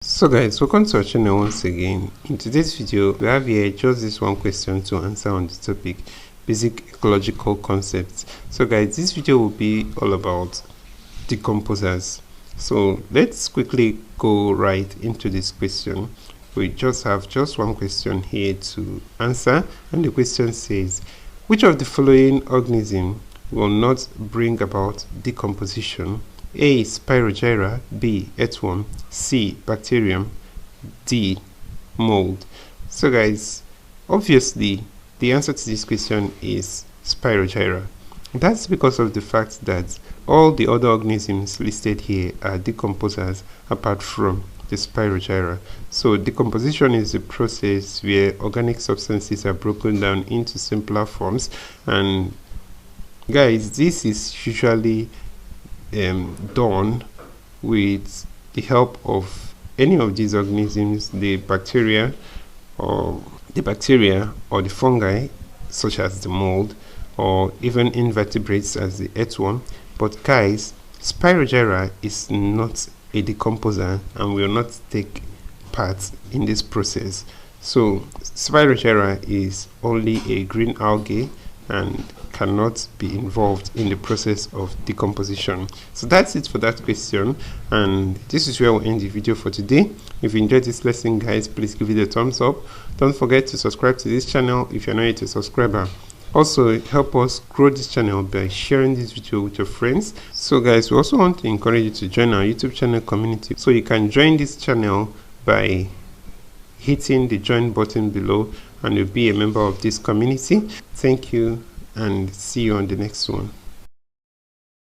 So guys, welcome to our channel once again. In today's video, we have here just this one question to answer on the topic basic ecological concepts. So guys, this video will be all about decomposers. So let's quickly go right into this question. We just have one question here to answer, and the question says, which of the following organism will not bring about decomposition? A. Spirogyra, B. Earthworm, C. Bacterium, D. Mold. So guys, obviously the answer to this question is Spirogyra. That's because of the fact that all the other organisms listed here are decomposers apart from the Spirogyra. So decomposition is a process where organic substances are broken down into simpler forms, and guys, this is usually done with the help of any of these organisms, the bacteria or the fungi such as the mold, or even invertebrates as the earthworm. But guys, Spirogyra is not a decomposer and will not take part in this process. So Spirogyra is only a green algae and cannot be involved in the process of decomposition. So that's it for that question, and this is where we'll end the video for today. If you enjoyed this lesson, guys, please give it a thumbs up. Don't forget to subscribe to this channel if you're not yet a subscriber. Also, help us grow this channel by sharing this video with your friends. So guys, we also want to encourage you to join our YouTube channel community. So you can join this channel by hitting the join button below, and you'll be a member of this community. Thank you, and see you on the next one.